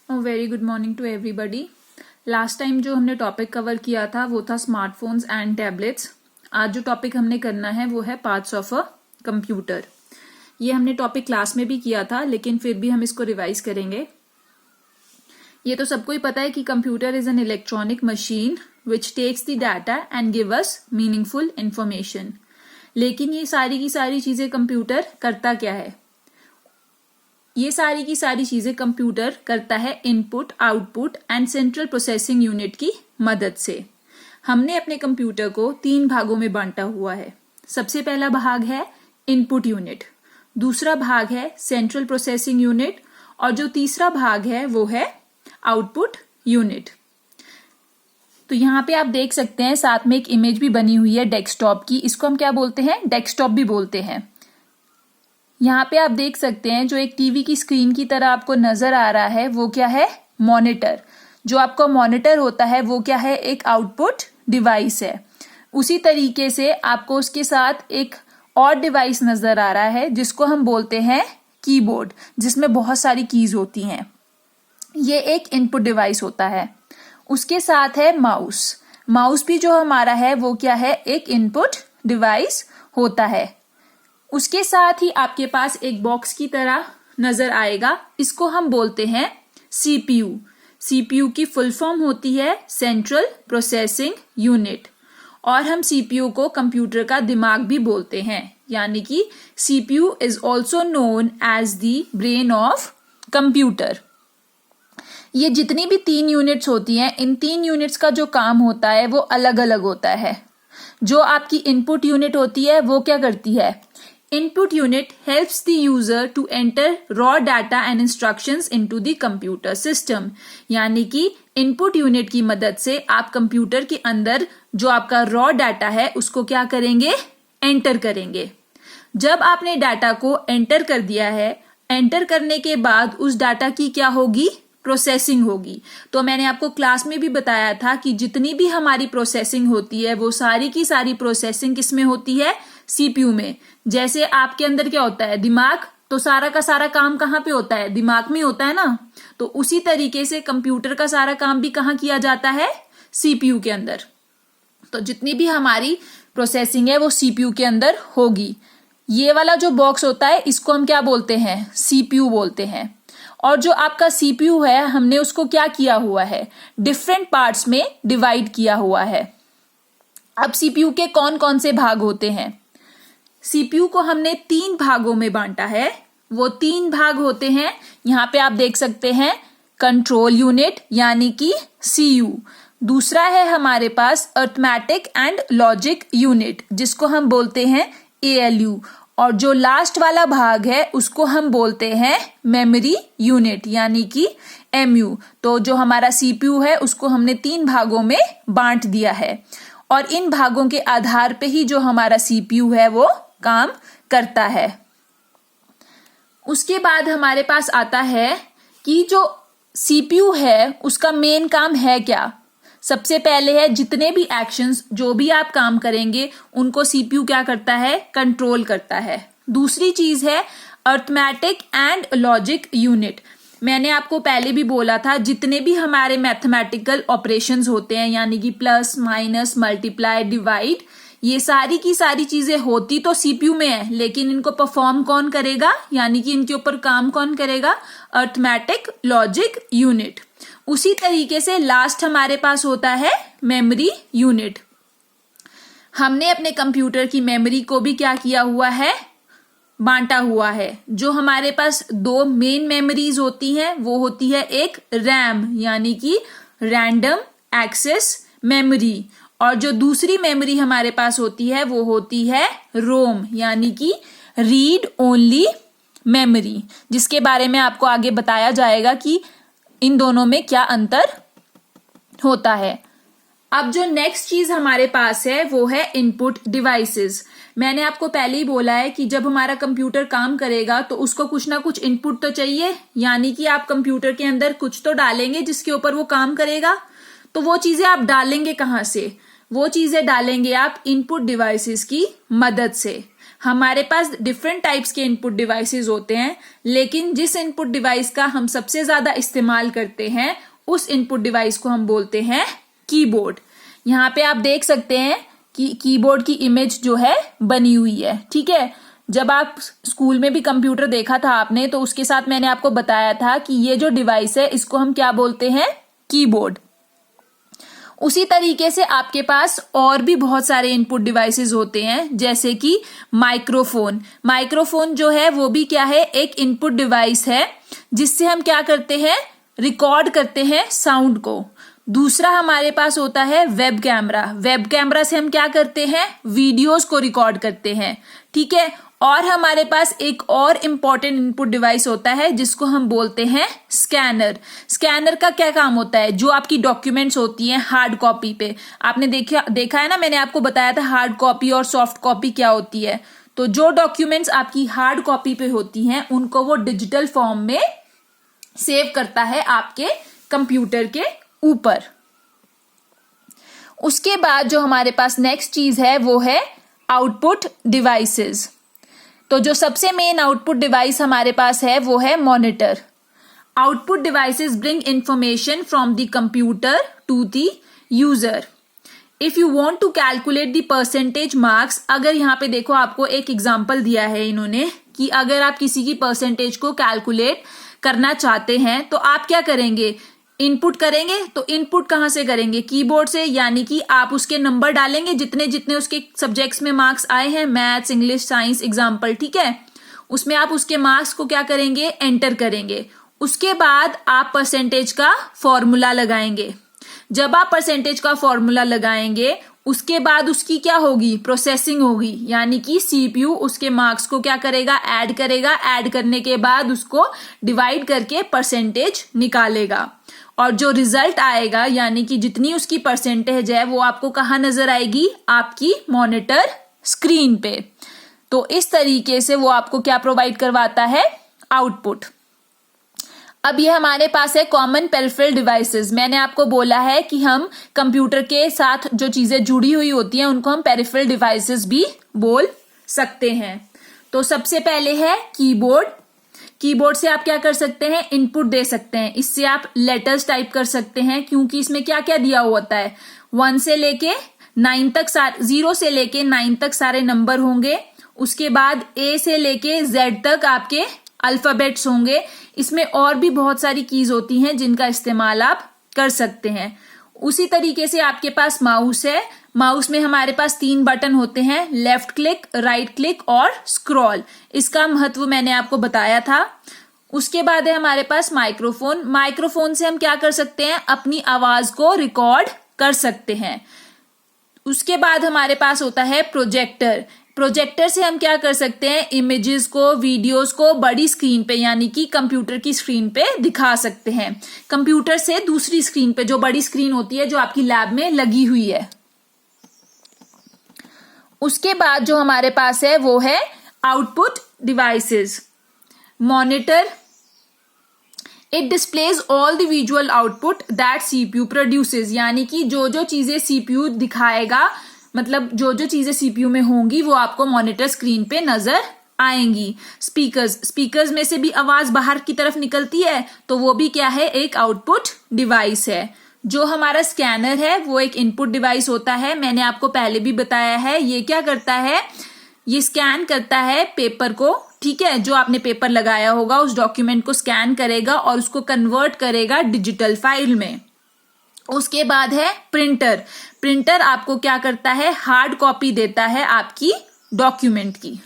Very good morning to everybody. Last time जो हमने topic cover किया था वो था स्मार्टफोन्स एंड टैबलेट्स। आज जो टॉपिक हमने करना है वो है पार्ट्स ऑफ अ कंप्यूटर। ये हमने टॉपिक क्लास में भी किया था, लेकिन फिर भी हम इसको रिवाइज करेंगे। ये तो सबको ही पता है कि computer is an electronic machine which takes the data and give us meaningful information. लेकिन ये सारी की सारी चीजें कंप्यूटर करता क्या है? ये सारी की सारी चीजें कंप्यूटर करता है input, output and central processing unit की मदद से। हमने अपने कंप्यूटर को 3 भागों में बांटा हुआ है। सबसे पहला भाग है इनपुट यूनिट, दूसरा भाग है सेंट्रल प्रोसेसिंग यूनिट और जो तीसरा भाग है वो है आउटपुट यूनिट। तो यहाँ पे आप देख सकते हैं साथ में एक इमेज भी बनी हुई है डेस्कटॉप की। इसको हम क्या बोलते हैं? डेस्कटॉप भी बोलते हैं। यहाँ पे आप देख सकते हैं जो एक टीवी की स्क्रीन की तरह आपको नजर आ रहा है वो क्या है? मॉनिटर। जो आपका मॉनिटर होता है वो क्या है? एक आउटपुट डिवाइस है। उसी तरीके से आपको उसके साथ एक और डिवाइस नजर आ रहा है जिसको हम बोलते हैं कीबोर्ड, जिसमें बहुत सारी कीज होती हैं। ये एक इनपुट डिवाइस होता है। उसके साथ है माउस। माउस भी जो हमारा है वो क्या है? एक इनपुट डिवाइस होता है। उसके साथ ही आपके पास एक बॉक्स की तरह नजर आएगा, इसको हम बोलते हैं सीपीयू। सीपीयू की फुल फॉर्म होती है सेंट्रल प्रोसेसिंग यूनिट, और हम सीपीयू को कंप्यूटर का दिमाग भी बोलते हैं, यानी कि CPU is also known as the brain of computer. ये जितनी भी 3 यूनिट्स होती हैं, इन 3 यूनिट्स का जो काम होता है वो अलग अलग होता है। जो आपकी इनपुट यूनिट होती है वो क्या करती है? Input unit helps the user to enter raw data and instructions into the computer system। यानी कि इनपुट यूनिट की मदद से आप कंप्यूटर के अंदर जो आपका रॉ डाटा है उसको क्या करेंगे? एंटर करेंगे। जब आपने डाटा को एंटर कर दिया है, एंटर करने के बाद उस डाटा की क्या होगी? प्रोसेसिंग होगी। तो मैंने आपको क्लास में भी बताया था कि जितनी भी हमारी प्रोसेसिंग होती है वो सारी की सारी प्रोसेसिंग किसमें होती है? सीपीयू में। जैसे आपके अंदर क्या होता है? दिमाग। तो सारा का सारा काम कहाँ पे होता है? दिमाग में होता है ना। तो उसी तरीके से कंप्यूटर का सारा काम भी कहाँ किया जाता है? सीपीयू के अंदर। तो जितनी भी हमारी प्रोसेसिंग है वो सीपीयू के अंदर होगी। ये वाला जो बॉक्स होता है इसको हम क्या बोलते हैं? सीपीयू बोलते हैं। और जो आपका सीपीयू है हमने उसको क्या किया हुआ है? डिफरेंट पार्ट्स में डिवाइड किया हुआ है। अब सीपीयू के कौन कौन से भाग होते हैं? सीपीयू को हमने 3 भागों में बांटा है। वो 3 भाग होते हैं, यहाँ पे आप देख सकते हैं, कंट्रोल यूनिट यानी कि सीयू। दूसरा है हमारे पास अरिथमेटिक एंड लॉजिक यूनिट, जिसको हम बोलते हैं एएलयू। और जो लास्ट वाला भाग है उसको हम बोलते हैं मेमोरी यूनिट यानी कि एमयू। तो जो हमारा सीपीयू है उसको हमने 3 भागों में बांट दिया है, और इन भागों के आधार पे ही जो हमारा सीपीयू है वो काम करता है। उसके बाद हमारे पास आता है कि जो सीपीयू है उसका मेन काम है क्या? सबसे पहले है जितने भी एक्शंस, जो भी आप काम करेंगे उनको सीपीयू क्या करता है? कंट्रोल करता है। दूसरी चीज है अरिथमेटिक एंड लॉजिक यूनिट। मैंने आपको पहले भी बोला था जितने भी हमारे मैथमेटिकल ऑपरेशंस होते हैं, यानी कि प्लस, माइनस, मल्टीप्लाई, डिवाइड, ये सारी की सारी चीजें होती तो सीपीयू में है, लेकिन इनको परफॉर्म कौन करेगा? यानी कि इनके ऊपर काम कौन करेगा? Arithmetic logic unit. उसी तरीके से लास्ट हमारे पास होता है मेमोरी यूनिट। हमने अपने कंप्यूटर की मेमोरी को भी क्या किया हुआ है? बांटा हुआ है। जो हमारे पास 2 मेन मेमोरीज होती हैं वो होती है एक रैम यानी कि रैंडम एक्सेस मेमोरी, और जो दूसरी मेमोरी हमारे पास होती है वो होती है रोम यानी कि रीड ओनली मेमोरी, जिसके बारे में आपको आगे बताया जाएगा कि इन दोनों में क्या अंतर होता है। अब जो नेक्स्ट चीज हमारे पास है वो है इनपुट डिवाइसेस। मैंने आपको पहले ही बोला है कि जब हमारा कंप्यूटर काम करेगा तो उसको कुछ ना कुछ इनपुट तो चाहिए, यानी कि आप कंप्यूटर के अंदर कुछ तो डालेंगे जिसके ऊपर वो काम करेगा। तो वो चीजें आप डालेंगे कहाँ से? वो चीजें डालेंगे आप इनपुट डिवाइसेस की मदद से। हमारे पास डिफरेंट टाइप्स के इनपुट डिवाइसेस होते हैं, लेकिन जिस इनपुट डिवाइस का हम सबसे ज्यादा इस्तेमाल करते हैं उस इनपुट डिवाइस को हम बोलते हैं कीबोर्ड। यहाँ पे आप देख सकते हैं कि कीबोर्ड की इमेज जो है बनी हुई है, ठीक है। जब आप स्कूल में भी कंप्यूटर देखा था आपने, तो उसके साथ मैंने आपको बताया था कि ये जो डिवाइस है इसको हम क्या बोलते हैं, कीबोर्ड। उसी तरीके से आपके पास और भी बहुत सारे इनपुट डिवाइसेस होते हैं, जैसे कि माइक्रोफोन। माइक्रोफोन जो है वो भी क्या है, एक इनपुट डिवाइस है जिससे हम क्या करते हैं, रिकॉर्ड करते हैं साउंड को। दूसरा हमारे पास होता है वेब कैमरा। वेब कैमरा से हम क्या करते हैं, वीडियोस को रिकॉर्ड करते हैं, ठीक है। और हमारे पास एक और इम्पॉर्टेंट इनपुट डिवाइस होता है जिसको हम बोलते हैं स्कैनर। स्कैनर का क्या काम होता है, जो आपकी डॉक्यूमेंट्स होती हैं हार्ड कॉपी पे, आपने देखा है ना, मैंने आपको बताया था हार्ड कॉपी और सॉफ्ट कॉपी क्या होती है। तो जो डॉक्यूमेंट्स आपकी हार्ड कॉपी पे होती हैं उनको वो डिजिटल फॉर्म में सेव करता है आपके कंप्यूटर के ऊपर। उसके बाद जो हमारे पास नेक्स्ट चीज है वो है आउटपुट डिवाइसेस। तो जो सबसे मेन आउटपुट डिवाइस हमारे पास है वो है monitor. Output devices bring information from the computer to the user. If you want to calculate the percentage marks, अगर यहाँ पे देखो आपको एक एग्जांपल दिया है इन्होंने कि अगर आप किसी की परसेंटेज को कैलकुलेट करना चाहते हैं तो आप क्या करेंगे, इनपुट करेंगे। तो इनपुट कहां से करेंगे, कीबोर्ड से, यानी कि आप उसके नंबर डालेंगे जितने जितने उसके सब्जेक्ट्स में मार्क्स आए हैं, मैथ्स, इंग्लिश, साइंस एग्जाम्पल, ठीक है। उसमें आप उसके मार्क्स को क्या करेंगे, एंटर करेंगे। उसके बाद आप परसेंटेज का फॉर्मूला लगाएंगे। जब आप परसेंटेज का फॉर्मूला लगाएंगे उसके बाद उसकी क्या होगी, प्रोसेसिंग होगी, यानी कि सीपीयू उसके मार्क्स को क्या करेगा, ऐड करेगा। ऐड करने के बाद उसको डिवाइड करके परसेंटेज निकालेगा और जो रिजल्ट आएगा, यानी कि जितनी उसकी परसेंटेज है, वो आपको कहाँ नजर आएगी, आपकी मॉनिटर स्क्रीन पे। तो इस तरीके से वो आपको क्या प्रोवाइड करवाता है, आउटपुट। अब ये हमारे पास है कॉमन पेरिफेरल डिवाइसेस। मैंने आपको बोला है कि हम कंप्यूटर के साथ जो चीजें जुड़ी हुई होती हैं उनको हम पेरिफेरल डिवाइसेस भी बोल सकते हैं। तो सबसे पहले है कीबोर्ड। कीबोर्ड से आप क्या कर सकते हैं, इनपुट दे सकते हैं। इससे आप लेटर्स टाइप कर सकते हैं, क्योंकि इसमें क्या क्या दिया हुआ होता है, 1 से लेके 9 तक, 0 से लेके 9 तक सारे नंबर होंगे। उसके बाद A से लेके Z तक आपके अल्फाबेट्स होंगे। इसमें और भी बहुत सारी कीज होती हैं जिनका इस्तेमाल आप कर सकते हैं। उसी तरीके से आपके पास माउस है। माउस में हमारे पास 3 बटन होते हैं, लेफ्ट क्लिक, राइट क्लिक और स्क्रॉल। इसका महत्व मैंने आपको बताया था। उसके बाद है हमारे पास माइक्रोफोन। माइक्रोफोन से हम क्या कर सकते हैं, अपनी आवाज को रिकॉर्ड कर सकते हैं। उसके बाद हमारे पास होता है प्रोजेक्टर। प्रोजेक्टर से हम क्या कर सकते हैं, इमेजेस को, वीडियोस को बड़ी स्क्रीन पे, यानी कि कंप्यूटर की स्क्रीन पे दिखा सकते हैं। कंप्यूटर से दूसरी स्क्रीन पे, जो बड़ी स्क्रीन होती है जो आपकी लैब में लगी हुई है। उसके बाद जो हमारे पास है वो है output devices. Monitor, it displays all the visual output that CPU produces, यानी कि जो जो चीजें सीपीयू दिखाएगा, मतलब जो जो चीजें सीपीयू में होंगी वो आपको मॉनिटर स्क्रीन पे नजर आएंगी। स्पीकर्स में से भी आवाज बाहर की तरफ निकलती है, तो वो भी क्या है, एक आउटपुट डिवाइस है। जो हमारा स्कैनर है वो एक इनपुट डिवाइस होता है। मैंने आपको पहले भी बताया है, ये क्या करता है, ये स्कैन करता है पेपर को, ठीक है। जो आपने पेपर लगाया होगा उस डॉक्यूमेंट को स्कैन करेगा और उसको कन्वर्ट करेगा डिजिटल फाइल में। उसके बाद है प्रिंटर। प्रिंटर आपको क्या करता है, हार्ड कॉपी देता है आपकी डॉक्यूमेंट की।